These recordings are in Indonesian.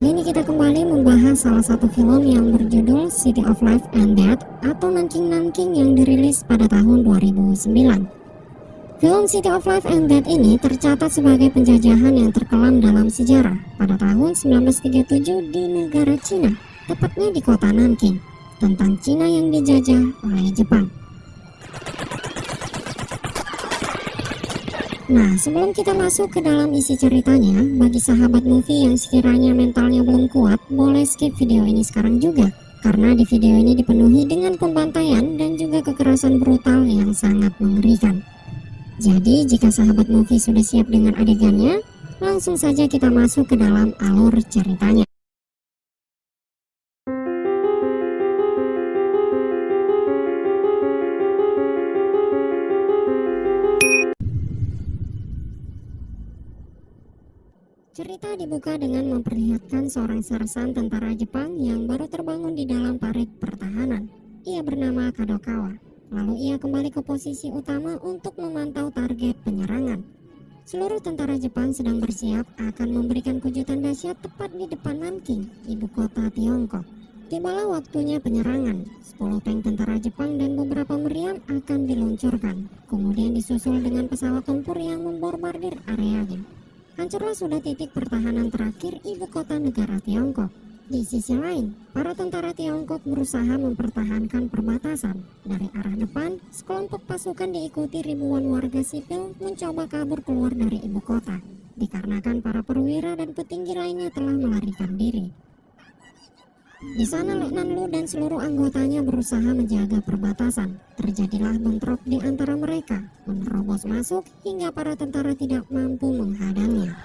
Ini kita kembali membahas salah satu film yang berjudul City of Life and Death atau Nanking-Nanking yang dirilis pada tahun 2009. Film City of Life and Death ini tercatat sebagai penjajahan yang terkelam dalam sejarah pada tahun 1937 di negara Cina, tepatnya di kota Nanking, tentang Cina yang dijajah oleh Jepang. Nah, sebelum kita masuk ke dalam isi ceritanya, bagi sahabat movie yang sekiranya mentalnya belum kuat, boleh skip video ini sekarang juga. Karena di video ini dipenuhi dengan pembantaian dan juga kekerasan brutal yang sangat mengerikan. Jadi, jika sahabat movie sudah siap dengan adegannya, langsung saja kita masuk ke dalam alur ceritanya. Cerita dibuka dengan memperlihatkan seorang sersan tentara Jepang yang baru terbangun di dalam parit pertahanan. Ia bernama Kadokawa. Lalu ia kembali ke posisi utama untuk memantau target penyerangan. Seluruh tentara Jepang sedang bersiap akan memberikan kejutan dahsyat tepat di depan Nanking, ibu kota Tiongkok. Tibalah waktunya penyerangan. 10 tank tentara Jepang dan beberapa meriam akan diluncurkan. Kemudian disusul dengan pesawat tempur yang membombardir areanya. Hancurlah sudah titik pertahanan terakhir ibu kota negara Tiongkok. Di sisi lain, para tentara Tiongkok berusaha mempertahankan perbatasan. Dari arah depan, sekelompok pasukan diikuti ribuan warga sipil mencoba kabur keluar dari ibu kota, dikarenakan para perwira dan petinggi lainnya telah melarikan diri. Di sana Letnan Lu dan seluruh anggotanya berusaha menjaga perbatasan. Terjadilah bentrok di antara mereka, menerobos masuk hingga para tentara tidak mampu menghadangnya.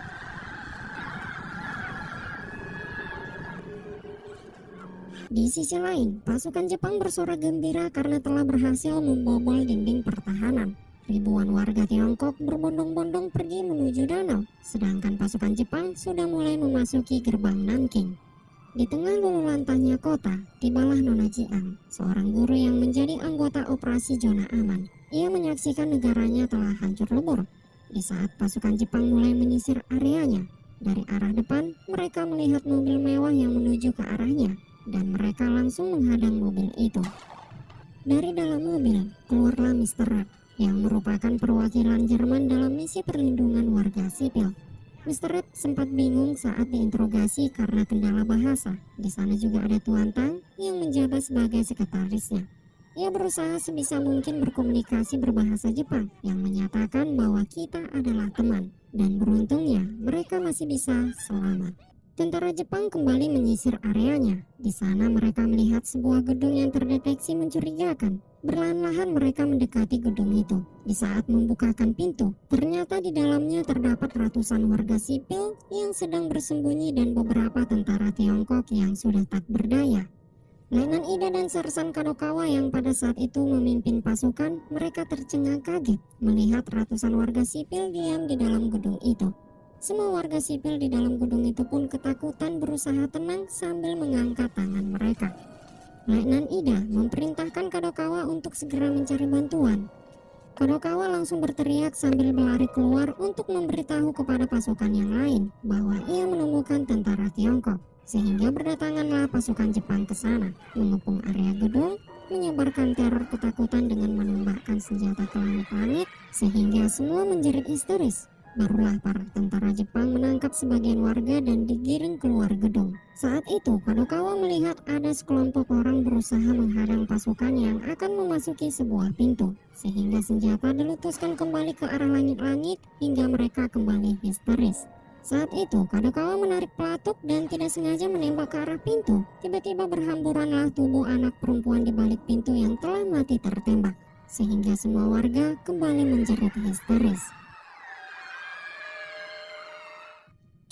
Di sisi lain, pasukan Jepang bersorak gembira karena telah berhasil membobol dinding pertahanan. Ribuan warga Tiongkok berbondong-bondong pergi menuju danau, sedangkan pasukan Jepang sudah mulai memasuki gerbang Nanking. Di tengah lululantahnya kota, tibalah Nona Jiang, seorang guru yang menjadi anggota operasi zona aman. Ia menyaksikan negaranya telah hancur lebur. Di saat pasukan Jepang mulai menyisir areanya, dari arah depan mereka melihat mobil mewah yang menuju ke arahnya, dan mereka langsung menghadang mobil itu. Dari dalam mobil, keluarlah Mr. Red, yang merupakan perwakilan Jerman dalam misi perlindungan warga sipil. Mr. Red sempat bingung saat diinterogasi karena kendala bahasa. Di sana juga ada Tuan Tang yang menjabat sebagai sekretarisnya. Ia berusaha sebisa mungkin berkomunikasi berbahasa Jepang yang menyatakan bahwa kita adalah teman. Dan beruntungnya mereka masih bisa selamat. Tentara Jepang kembali menyisir areanya. Di sana mereka melihat sebuah gedung yang terdeteksi mencurigakan. Perlahan-lahan mereka mendekati gedung itu. Di saat membukakan pintu, ternyata di dalamnya terdapat ratusan warga sipil yang sedang bersembunyi dan beberapa tentara Tiongkok yang sudah tak berdaya. Letnan Ida dan Sersan Kadokawa yang pada saat itu memimpin pasukan, mereka tercengang kaget melihat ratusan warga sipil diam di dalam gedung itu. Semua warga sipil di dalam gedung itu pun ketakutan berusaha tenang sambil mengangkat tangan mereka. Letnan Ida memerintahkan Kadokawa untuk segera mencari bantuan. Kadokawa langsung berteriak sambil berlari keluar untuk memberitahu kepada pasukan yang lain bahwa ia menemukan tentara Tiongkok. Sehingga berdatanganlah pasukan Jepang ke sana, mengepung area gedung, menyebarkan teror ketakutan dengan menembakkan senjata ke langit-langit, sehingga semua menjerit histeris. Barulah para tentara Jepang menangkap sebagian warga dan digiring keluar gedung. Saat itu, Kadokawa melihat ada sekelompok orang berusaha menghadang pasukan yang akan memasuki sebuah pintu, sehingga senjata diletuskan kembali ke arah langit-langit hingga mereka kembali histeris. Saat itu, Kadokawa menarik pelatuk dan tidak sengaja menembak ke arah pintu. Tiba-tiba berhamburanlah tubuh anak perempuan di balik pintu yang telah mati tertembak, sehingga semua warga kembali menjerit histeris.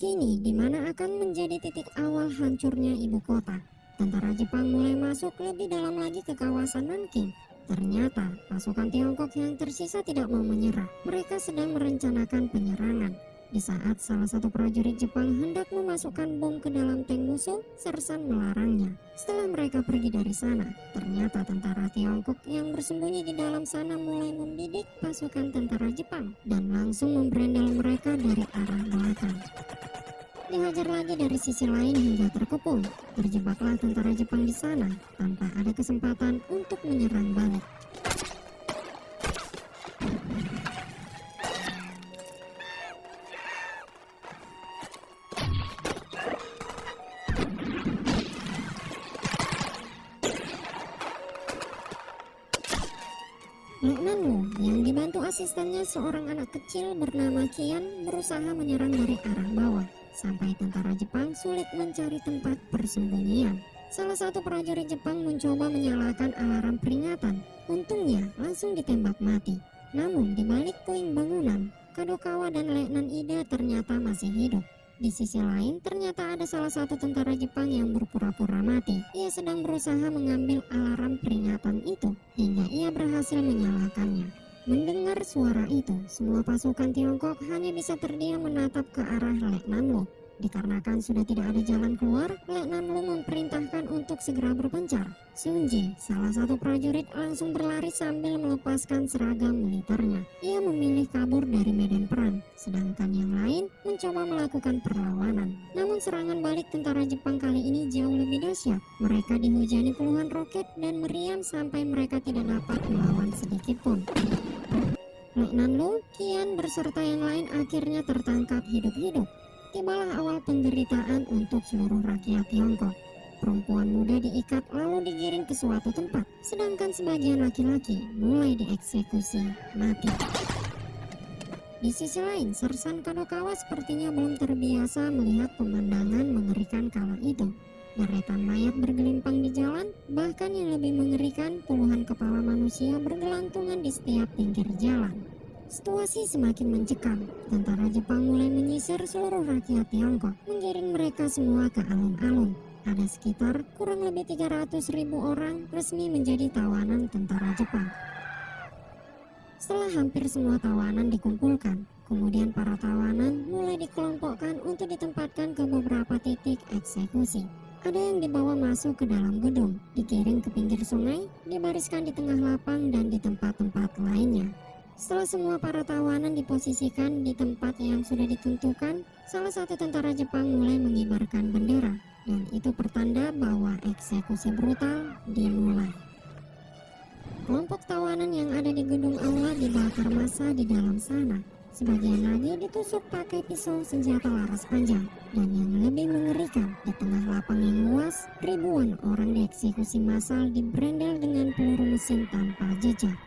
Kini, di mana akan menjadi titik awal hancurnya ibu kota, tentara Jepang mulai masuk lebih dalam lagi ke kawasan Nanking. Ternyata, pasukan Tiongkok yang tersisa tidak mau menyerah. Mereka sedang merencanakan penyerangan. Di saat salah satu prajurit Jepang hendak memasukkan bom ke dalam tank musuh, Sersan melarangnya. Setelah mereka pergi dari sana, ternyata tentara Tiongkok yang bersembunyi di dalam sana mulai membidik pasukan tentara Jepang dan langsung memberendel mereka dari arah belakang. Dihajar lagi dari sisi lain hingga terkepung. Terjebaklah tentara Jepang di sana tanpa ada kesempatan untuk menyerang balik. Letnan Lu yang dibantu asistennya seorang anak kecil bernama Kian berusaha menyerang dari arah bawah sampai tentara Jepang sulit mencari tempat persembunyian. Salah satu prajurit Jepang mencoba menyalakan alarm peringatan. Untungnya langsung ditembak mati. Namun di balik puing bangunan, Kadokawa dan Letnan Ida ternyata masih hidup. Di sisi lain, ternyata ada salah satu tentara Jepang yang berpura-pura mati. Ia sedang berusaha mengambil alarm peringatan itu, hingga ia berhasil menyalakannya. Mendengar suara itu, semua pasukan Tiongkok hanya bisa terdiam menatap ke arah Letnan Lu. Dikarenakan sudah tidak ada jalan keluar, Letnan Lu memerintahkan untuk segera berpencar. Sunji, salah satu prajurit, langsung berlari sambil melepaskan seragam militernya. Ia memilih kabur dari medan perang, sedangkan yang lain mencoba melakukan perlawanan. Namun serangan balik tentara Jepang kali ini jauh lebih dahsyat. Mereka dihujani puluhan roket dan meriam sampai mereka tidak dapat melawan sedikit pun. Letnan Lu, Kian beserta yang lain akhirnya tertangkap hidup-hidup. Tibalah awal penderitaan untuk seluruh rakyat Tiongkok. Perempuan muda diikat lalu digiring ke suatu tempat, sedangkan sebagian laki-laki mulai dieksekusi mati. Di sisi lain, Sersan Kadokawa sepertinya belum terbiasa melihat pemandangan mengerikan kala itu. Deretan mayat bergelimpang di jalan, bahkan yang lebih mengerikan, puluhan kepala manusia bergelantungan di setiap pinggir jalan. Situasi semakin mencekam. Tentara Jepang mulai menyisir seluruh rakyat Tiongkok, menggiring mereka semua ke alun-alun. Ada sekitar kurang lebih 300.000 orang resmi menjadi tawanan tentara Jepang. Setelah hampir semua tawanan dikumpulkan, kemudian para tawanan mulai dikelompokkan untuk ditempatkan ke beberapa titik eksekusi. Ada yang dibawa masuk ke dalam gedung, dikirim ke pinggir sungai, dibariskan di tengah lapang dan di tempat-tempat lainnya. Setelah semua para tawanan diposisikan di tempat yang sudah ditentukan, salah satu tentara Jepang mulai mengibarkan bendera, dan itu pertanda bahwa eksekusi brutal dimulai. Kelompok tawanan yang ada di gedung aula dibakar massa di dalam sana. Sebagian lagi ditusuk pakai pisau senjata laras panjang. Dan yang lebih mengerikan, di tengah lapang yang luas, ribuan orang dieksekusi massal dibrendel dengan peluru mesin tanpa jejak.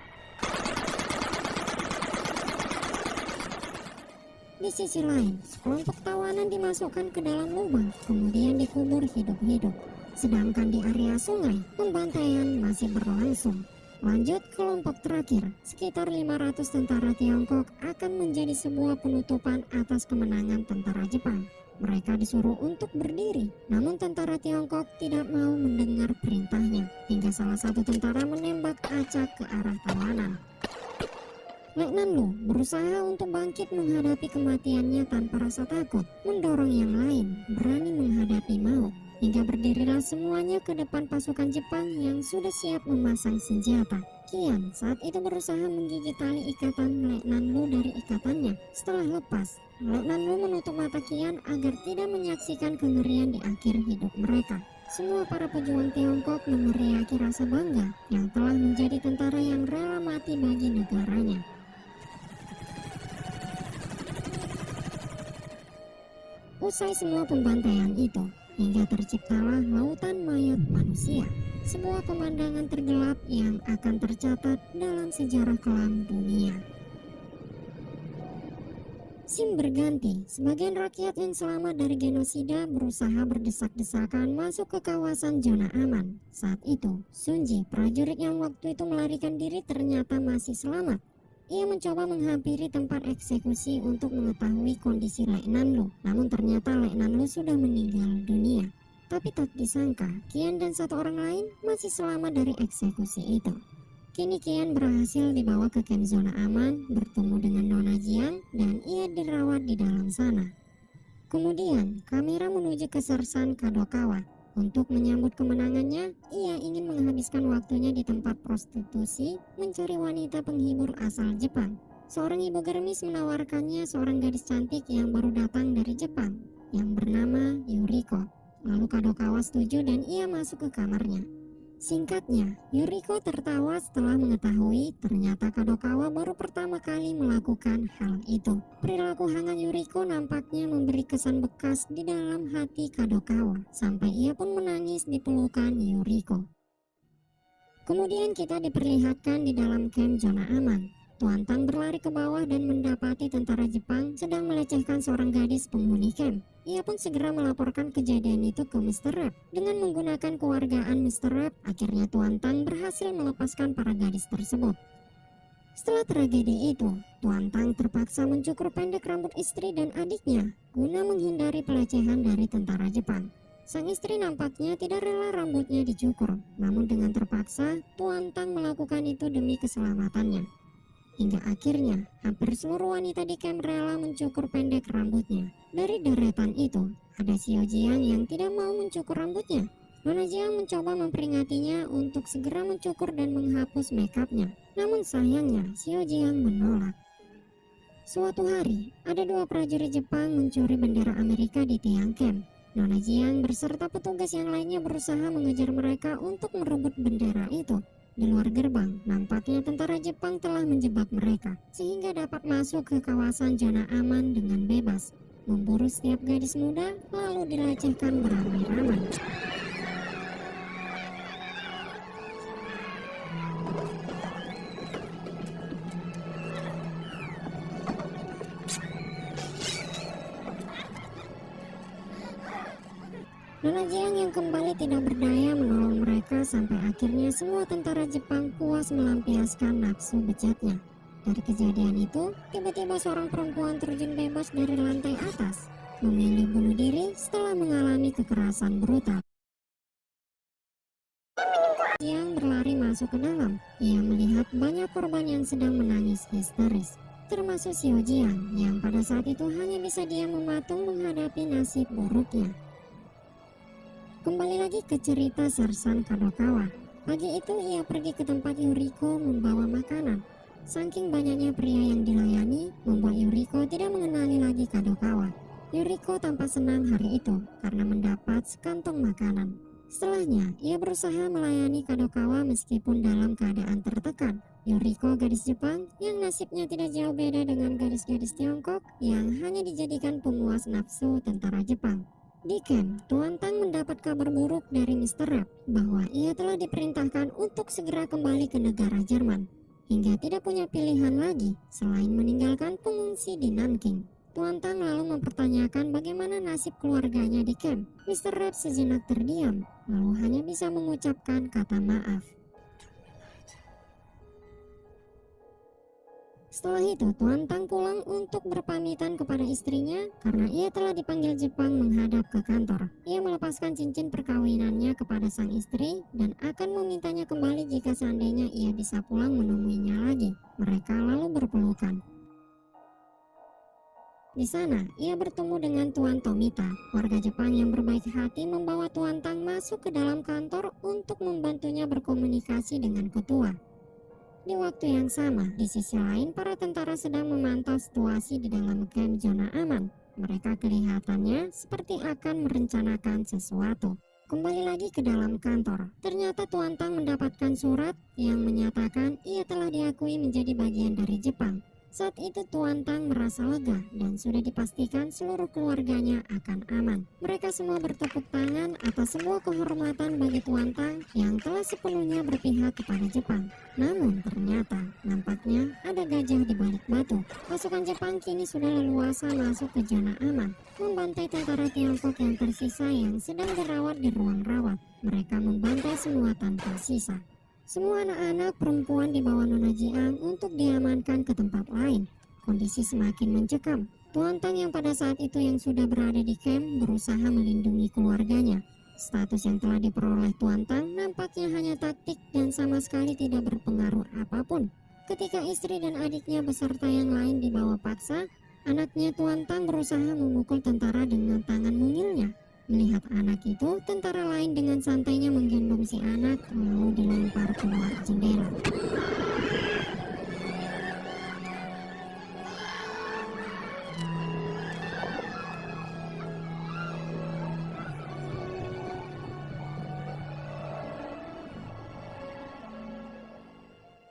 Di sisi lain, sekelompok tawanan dimasukkan ke dalam lubang, kemudian dikubur hidup-hidup. Sedangkan di area sungai, pembantaian masih berlangsung. Lanjut kelompok terakhir, sekitar 500 tentara Tiongkok akan menjadi sebuah penutupan atas kemenangan tentara Jepang. Mereka disuruh untuk berdiri, namun tentara Tiongkok tidak mau mendengar perintahnya, hingga salah satu tentara menembak acak ke arah tawanan. Letnan Lu berusaha untuk bangkit menghadapi kematiannya tanpa rasa takut, mendorong yang lain berani menghadapi maut, hingga berdirilah semuanya ke depan pasukan Jepang yang sudah siap memasang senjata. Kian saat itu berusaha menggigit tali ikatan Letnan Lu dari ikatannya. Setelah lepas, Letnan Lu menutup mata Kian agar tidak menyaksikan kengerian di akhir hidup mereka. Semua para pejuang Tiongkok meneriaki rasa bangga yang telah menjadi tentara yang rela mati bagi negaranya. Usai semua pembantaian itu, hingga terciptalah lautan mayat manusia. Sebuah pemandangan tergelap yang akan tercatat dalam sejarah kelam dunia. Sim berganti, sebagian rakyat yang selamat dari genosida berusaha berdesak-desakan masuk ke kawasan zona aman. Saat itu, Sunji, prajurit yang waktu itu melarikan diri, ternyata masih selamat. Ia mencoba menghampiri tempat eksekusi untuk mengetahui kondisi Letnan Lu, namun ternyata Letnan Lu sudah meninggal dunia. Tapi tak disangka, Kian dan satu orang lain masih selamat dari eksekusi itu. Kini Kian berhasil dibawa ke camp zona aman, bertemu dengan Nona Jiang, dan ia dirawat di dalam sana. Kemudian, kamera menuju ke Sersan Kadokawa. Untuk menyambut kemenangannya, ia ingin menghabiskan waktunya di tempat prostitusi mencari wanita penghibur asal Jepang. Seorang ibu germis menawarkannya seorang gadis cantik yang baru datang dari Jepang. yang bernama Yuriko. Lalu Kadokawa setuju dan ia masuk ke kamarnya. Singkatnya, Yuriko tertawa setelah mengetahui ternyata Kadokawa baru pertama kali melakukan hal itu. Perilaku hangat Yuriko nampaknya memberi kesan bekas di dalam hati Kadokawa, sampai ia pun menangis di pelukan Yuriko. Kemudian kita diperlihatkan di dalam camp zona aman. Tuan Tang berlari ke bawah dan mendapati tentara Jepang sedang melecehkan seorang gadis penghuni camp. Ia pun segera melaporkan kejadian itu ke Mr. Rap. Dengan menggunakan kewargaan Mr. Rap, akhirnya Tuan Tang berhasil melepaskan para gadis tersebut. Setelah tragedi itu, Tuan Tang terpaksa mencukur pendek rambut istri dan adiknya guna menghindari pelecehan dari tentara Jepang. Sang istri nampaknya tidak rela rambutnya dicukur, namun dengan terpaksa Tuan Tang melakukan itu demi keselamatannya. Hingga akhirnya, hampir seluruh wanita di camp rela mencukur pendek rambutnya. Dari deretan itu, ada Xiao Jiang yang tidak mau mencukur rambutnya. Nona Jiang mencoba memperingatinya untuk segera mencukur dan menghapus makeupnya. Namun sayangnya, Xiao Jiang menolak. Suatu hari, ada dua prajurit Jepang mencuri bendera Amerika di tiang camp. Nona Jiang beserta petugas yang lainnya berusaha mengejar mereka untuk merebut bendera itu. Di luar gerbang, nampaknya tentara Jepang telah menjebak mereka, sehingga dapat masuk ke kawasan zona aman dengan bebas, memburu setiap gadis muda, lalu dilecehkan beramai-ramai. Nona Jiang yang kembali tidak berdaya menolong mereka sampai akhirnya semua tentara Jepang puas melampiaskan nafsu bejatnya. Dari kejadian itu, tiba-tiba seorang perempuan terjun bebas dari lantai atas, memilih bunuh diri setelah mengalami kekerasan brutal. Jiang berlari masuk ke dalam. Ia melihat banyak korban yang sedang menangis histeris, termasuk Xiao Jiang yang pada saat itu hanya bisa diam mematung menghadapi nasib buruknya. Kembali lagi ke cerita Sersan Kadokawa. Pagi itu ia pergi ke tempat Yuriko membawa makanan. Saking banyaknya pria yang dilayani, membuat Yuriko tidak mengenali lagi Kadokawa. Yuriko tampak senang hari itu karena mendapat sekantong makanan. Setelahnya, ia berusaha melayani Kadokawa meskipun dalam keadaan tertekan. Yuriko, gadis Jepang yang nasibnya tidak jauh beda dengan gadis-gadis Tiongkok yang hanya dijadikan pemuas nafsu tentara Jepang. Di camp, Tuan Tang mendapat kabar buruk dari Mr. Rap bahwa ia telah diperintahkan untuk segera kembali ke negara Jerman, hingga tidak punya pilihan lagi selain meninggalkan pengungsi di Nanking. Tuan Tang lalu mempertanyakan bagaimana nasib keluarganya di camp. Mr. Rap sejenak terdiam, lalu hanya bisa mengucapkan kata maaf. Setelah itu, Tuan Tang pulang untuk berpamitan kepada istrinya karena ia telah dipanggil Jepang menghadap ke kantor. Ia melepaskan cincin perkawinannya kepada sang istri dan akan memintanya kembali jika seandainya ia bisa pulang menemuinya lagi. Mereka lalu berpelukan. Di sana, ia bertemu dengan Tuan Tomita, warga Jepang yang berbaik hati membawa Tuan Tang masuk ke dalam kantor untuk membantunya berkomunikasi dengan ketua. Di waktu yang sama, di sisi lain para tentara sedang memantau situasi di dalam camp zona aman. Mereka kelihatannya seperti akan merencanakan sesuatu. Kembali lagi ke dalam kantor. Ternyata Tuan Tang mendapatkan surat yang menyatakan ia telah diakui menjadi bagian dari Jepang. Saat itu Tuan Tang merasa lega dan sudah dipastikan seluruh keluarganya akan aman. Mereka semua bertepuk tangan atas semua kehormatan bagi Tuan Tang yang telah sepenuhnya berpihak kepada Jepang. Namun ternyata nampaknya ada gajah di balik batu. Pasukan Jepang kini sudah leluasa masuk ke zona aman, membantai tentara Tiongkok yang tersisa yang sedang dirawat di ruang rawat. Mereka membantai semua tanpa sisa. Semua anak-anak perempuan dibawa Nona Jiang untuk diamankan ke tempat lain. Kondisi semakin mencekam. Tuan Tang yang pada saat itu yang sudah berada di camp berusaha melindungi keluarganya. Status yang telah diperoleh Tuan Tang nampaknya hanya taktik dan sama sekali tidak berpengaruh apapun. Ketika istri dan adiknya beserta yang lain dibawa paksa, anaknya Tuan Tang berusaha memukul tentara dengan tangan mungilnya. Melihat anak itu, tentara lain dengan santainya menggendong si anak lalu dilempar keluar jendela.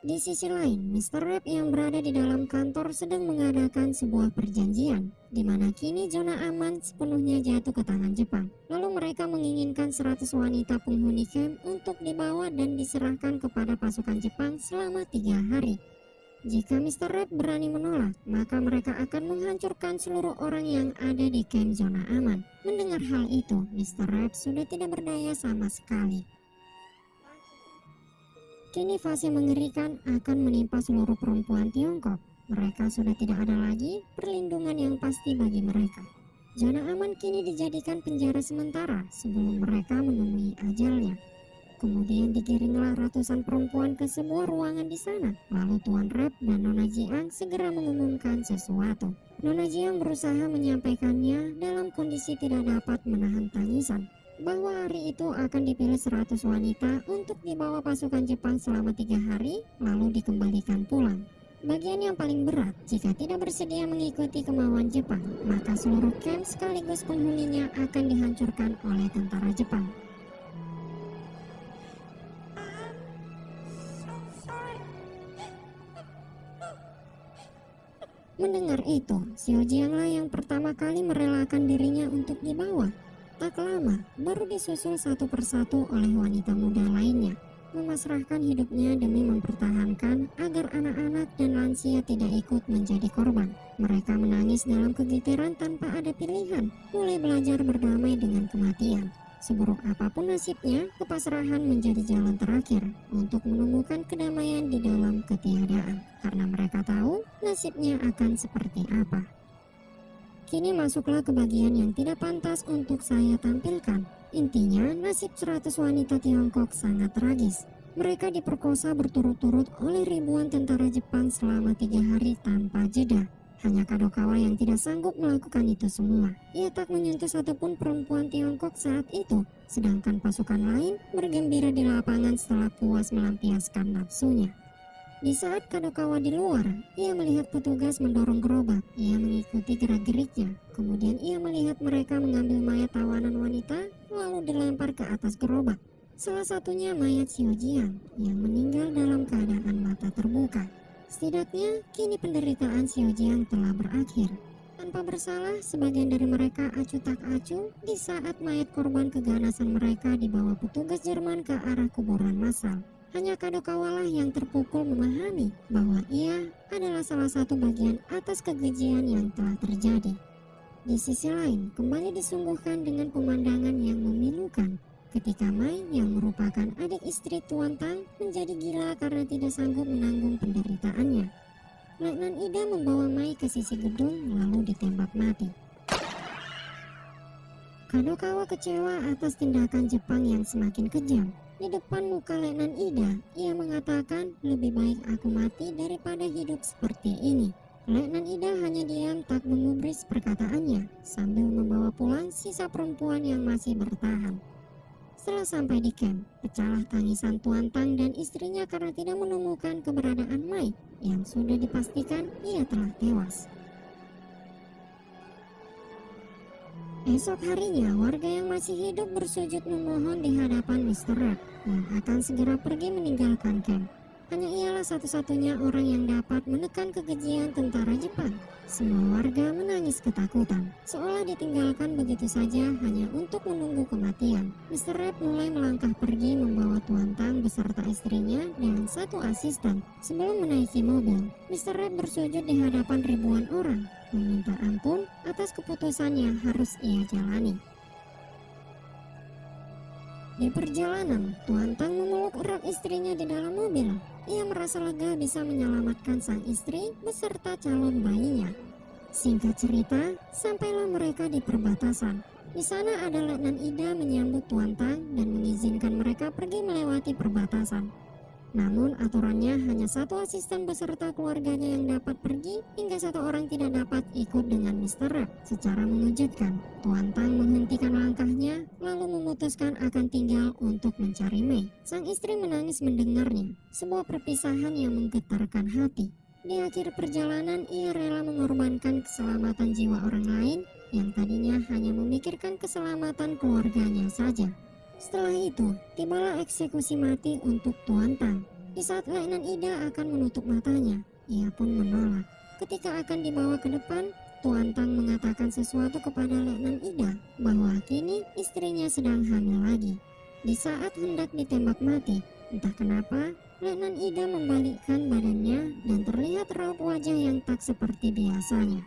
Di sisi lain, Mr. Rep yang berada di dalam kantor sedang mengadakan sebuah perjanjian, di mana kini zona aman sepenuhnya jatuh ke tangan Jepang. Lalu mereka menginginkan 100 wanita penghuni camp untuk dibawa dan diserahkan kepada pasukan Jepang selama 3 hari. Jika Mr. Rep berani menolak, maka mereka akan menghancurkan seluruh orang yang ada di camp zona aman. Mendengar hal itu, Mr. Rep sudah tidak berdaya sama sekali. Kini fase mengerikan akan menimpa seluruh perempuan Tiongkok. Mereka sudah tidak ada lagi perlindungan yang pasti bagi mereka. Zona aman kini dijadikan penjara sementara sebelum mereka menemui ajalnya. Kemudian digiringlah ratusan perempuan ke sebuah ruangan di sana. Lalu Tuan Rep dan Nona Jiang segera mengumumkan sesuatu. Nona Jiang berusaha menyampaikannya dalam kondisi tidak dapat menahan tangisan, bahwa hari itu akan dipilih 100 wanita untuk dibawa pasukan Jepang selama 3 hari, lalu dikembalikan pulang. Bagian yang paling berat, jika tidak bersedia mengikuti kemauan Jepang, maka seluruh camp sekaligus penghuninya akan dihancurkan oleh tentara Jepang. Mendengar itu, Xiao Jianglah yang pertama kali merelakan dirinya untuk dibawa. Tak lama, baru disusul satu persatu oleh wanita muda lainnya, memasrahkan hidupnya demi mempertahankan agar anak-anak dan lansia tidak ikut menjadi korban. Mereka menangis dalam kegetiran tanpa ada pilihan, mulai belajar berdamai dengan kematian. Seburuk apapun nasibnya, kepasrahan menjadi jalan terakhir untuk menemukan kedamaian di dalam ketiadaan, karena mereka tahu nasibnya akan seperti apa. Kini masuklah ke bagian yang tidak pantas untuk saya tampilkan. Intinya, nasib 100 wanita Tiongkok sangat tragis. Mereka diperkosa berturut-turut oleh ribuan tentara Jepang selama 3 hari tanpa jeda. Hanya Kadokawa yang tidak sanggup melakukan itu semua. Ia tak menyentuh satupun perempuan Tiongkok saat itu. Sedangkan pasukan lain bergembira di lapangan setelah puas melampiaskan nafsunya. Di saat Kadokawa di luar, ia melihat petugas mendorong gerobak. Ia mengikuti gerak-geriknya. Kemudian ia melihat mereka mengambil mayat tawanan wanita, lalu dilempar ke atas gerobak. Salah satunya mayat Xiao Jiang yang meninggal dalam keadaan mata terbuka. Setidaknya, kini penderitaan Xiao Jiang telah berakhir. Tanpa bersalah, sebagian dari mereka acuh tak acuh di saat mayat korban keganasan mereka dibawa petugas Jerman ke arah kuburan massal. Hanya Kadokawa lah yang terpukul memahami bahwa ia adalah salah satu bagian atas kekejian yang telah terjadi. Di sisi lain, kembali disungguhkan dengan pemandangan yang memilukan ketika Mai yang merupakan adik istri Tuan Tang menjadi gila karena tidak sanggup menanggung penderitaannya. Letnan Ida membawa Mai ke sisi gedung lalu ditembak mati. Kadokawa kecewa atas tindakan Jepang yang semakin kejam. Di depan muka Letnan Ida, ia mengatakan, lebih baik aku mati daripada hidup seperti ini. Letnan Ida hanya diam tak mengubris perkataannya, sambil membawa pulang sisa perempuan yang masih bertahan. Setelah sampai di camp, pecahlah tangisan Tuan Tang dan istrinya karena tidak menemukan keberadaan Mai, yang sudah dipastikan ia telah tewas. Esok harinya, warga yang masih hidup bersujud memohon di hadapan Mr. Rep yang akan segera pergi meninggalkan camp. Hanya ialah satu-satunya orang yang dapat menekan kekejian tentara Jepang. Semua warga menangis ketakutan, seolah ditinggalkan begitu saja hanya untuk menunggu kematian. Mr. Rep mulai melangkah pergi membawa Tuan Tang beserta istrinya dan satu asisten. Sebelum menaiki mobil, Mr. Rep bersujud di hadapan ribuan orang, meminta ampun atas keputusan yang harus ia jalani. Di perjalanan, Tuan Tang memeluk erat istrinya di dalam mobil. Ia merasa lega bisa menyelamatkan sang istri beserta calon bayinya. Singkat cerita, sampailah mereka di perbatasan. Di sana ada Letnan Ida menyambut Tuan Tang dan mengizinkan mereka pergi melewati perbatasan. Namun aturannya hanya satu asisten beserta keluarganya yang dapat pergi, hingga satu orang tidak dapat ikut dengan Mr. Rep. Secara mengejutkan, Tuan Tang menghentikan langkahnya lalu memutuskan akan tinggal untuk mencari Mei. Sang istri menangis mendengarnya, sebuah perpisahan yang menggetarkan hati. Di akhir perjalanan, ia rela mengorbankan keselamatan jiwa orang lain yang tadinya hanya memikirkan keselamatan keluarganya saja. Setelah itu, tibalah eksekusi mati untuk Tuan Tang. Di saat Letnan Ida akan menutup matanya, ia pun menolak. Ketika akan dibawa ke depan, Tuan Tang mengatakan sesuatu kepada Letnan Ida bahwa kini istrinya sedang hamil lagi. Di saat hendak ditembak mati, entah kenapa Letnan Ida membalikkan badannya dan terlihat raut wajah yang tak seperti biasanya.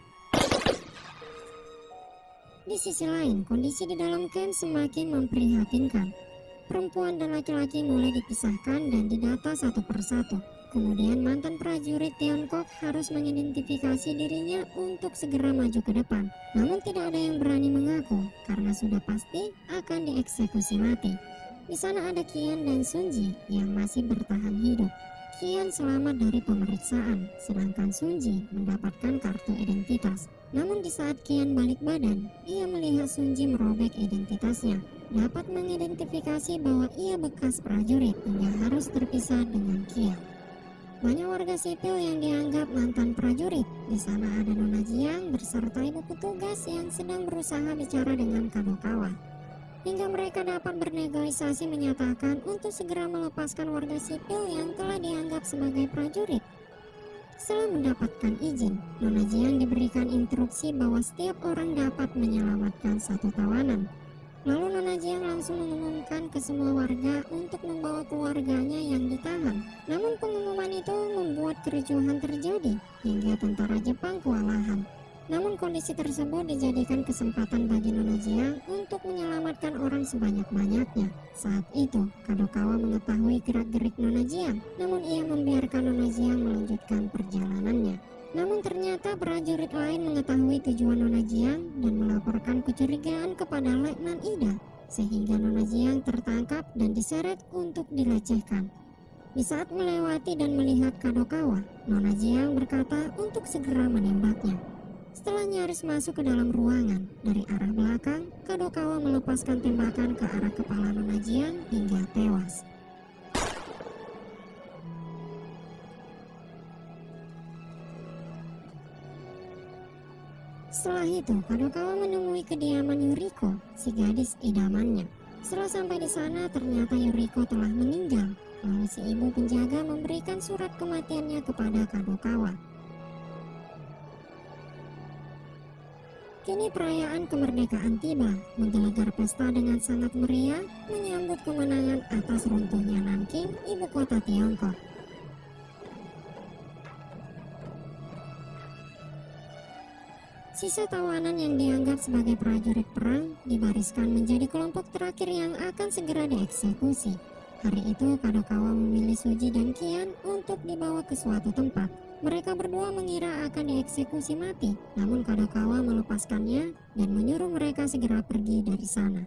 Di sisi lain, kondisi di dalam camp semakin memprihatinkan. Perempuan dan laki-laki mulai dipisahkan dan didata satu persatu. Kemudian mantan prajurit Tiongkok harus mengidentifikasi dirinya untuk segera maju ke depan. Namun tidak ada yang berani mengaku karena sudah pasti akan dieksekusi mati. Di sana ada Qian dan Sunji yang masih bertahan hidup. Qian selamat dari pemeriksaan, sedangkan Sunji mendapatkan kartu identitas. Namun di saat Qian balik badan, ia melihat Sunji merobek identitasnya. Dapat mengidentifikasi bahwa ia bekas prajurit hingga harus terpisah dengan Qian. Banyak warga sipil yang dianggap mantan prajurit. Di sana ada Nona Jiang beserta ibu petugas yang sedang berusaha bicara dengan Kadokawa. Hingga mereka dapat bernegosiasi menyatakan untuk segera melepaskan warga sipil yang telah dianggap sebagai prajurit. Setelah mendapatkan izin, Nona Jiang diberikan instruksi bahwa setiap orang dapat menyelamatkan satu tawanan. Lalu Nona Jiang langsung mengumumkan ke semua warga untuk membawa keluarganya yang ditahan. Namun pengumuman itu membuat kericuhan terjadi hingga tentara Jepang kewalahan. Namun kondisi tersebut dijadikan kesempatan bagi Nona Jiang untuk menyelamatkan orang sebanyak-banyaknya. Saat itu, Kadokawa mengetahui gerak-gerik Nona Jiang, namun ia membiarkan Nona Jiang melanjutkan perjalanannya. Namun ternyata prajurit lain mengetahui tujuan Nona Jiang dan melaporkan kecurigaan kepada Letnan Ida, sehingga Nona Jiang tertangkap dan diseret untuk dilecehkan. Di saat melewati dan melihat Kadokawa, Nona Jiang berkata untuk segera menembaknya. Setelah nyaris masuk ke dalam ruangan, dari arah belakang, Kadokawa melepaskan tembakan ke arah kepala Nona Jiang hingga tewas. Setelah itu, Kadokawa menemui kediaman Yuriko, si gadis idamannya. Setelah sampai di sana, ternyata Yuriko telah meninggal. Lalu si ibu penjaga memberikan surat kematiannya kepada Kadokawa. Kini perayaan kemerdekaan tiba, menggelegar pesta dengan sangat meriah, menyambut kemenangan atas runtuhnya Nanking, ibu kota Tiongkok. Sisa tawanan yang dianggap sebagai prajurit perang dibariskan menjadi kelompok terakhir yang akan segera dieksekusi. Hari itu Kadokawa memilih Suji dan Qian untuk dibawa ke suatu tempat. Mereka berdua mengira akan dieksekusi mati, namun Kadokawa melepaskannya dan menyuruh mereka segera pergi dari sana.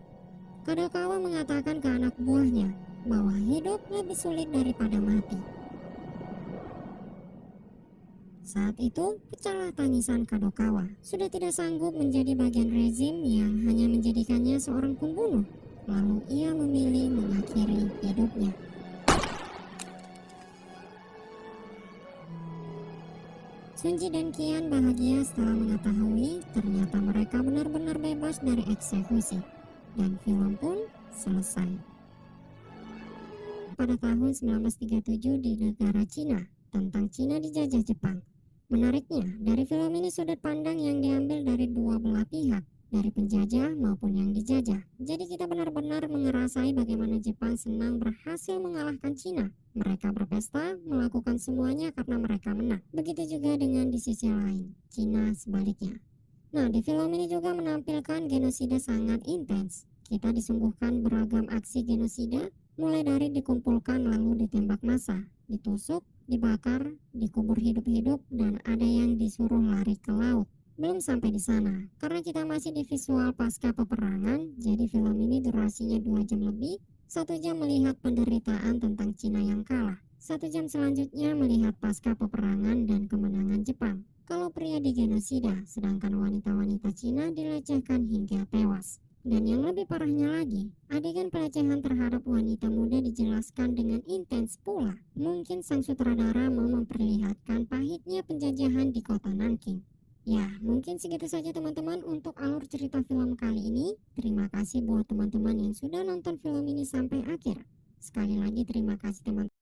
Kadokawa mengatakan ke anak buahnya bahwa hidup lebih sulit daripada mati. Saat itu, pecahlah tangisan Kadokawa. Sudah tidak sanggup menjadi bagian rezim yang hanya menjadikannya seorang pembunuh. Lalu ia memilih mengakhiri hidupnya. Sunji dan Qian bahagia setelah mengetahui ternyata mereka benar-benar bebas dari eksekusi. Dan film pun selesai. Pada tahun 1937 di negara Cina, tentang Cina dijajah Jepang. Menariknya, dari film ini sudut pandang yang diambil dari dua belah pihak, dari penjajah maupun yang dijajah. Jadi kita benar-benar mengerasai bagaimana Jepang senang berhasil mengalahkan Cina. Mereka berpesta, melakukan semuanya karena mereka menang. Begitu juga dengan di sisi lain, Cina sebaliknya. Nah, di film ini juga menampilkan genosida sangat intens. Kita disungguhkan beragam aksi genosida, mulai dari dikumpulkan lalu ditembak massa, ditusuk, dibakar, dikubur hidup-hidup, dan ada yang disuruh lari ke laut. Belum sampai di sana, karena kita masih di visual pasca peperangan, jadi film ini durasinya 2 jam lebih. 1 jam melihat penderitaan tentang Cina yang kalah, 1 jam selanjutnya melihat pasca peperangan dan kemenangan Jepang. Kalau pria digenosida, sedangkan wanita-wanita Cina dilecehkan hingga tewas. Dan yang lebih parahnya lagi, adegan pelecehan terhadap wanita muda dijelaskan dengan intens pula. Mungkin sang sutradara mau memperlihatkan pahitnya penjajahan di kota Nanking. Ya, mungkin segitu saja teman-teman untuk alur cerita film kali ini. Terima kasih buat teman-teman yang sudah nonton film ini sampai akhir. Sekali lagi terima kasih teman-teman.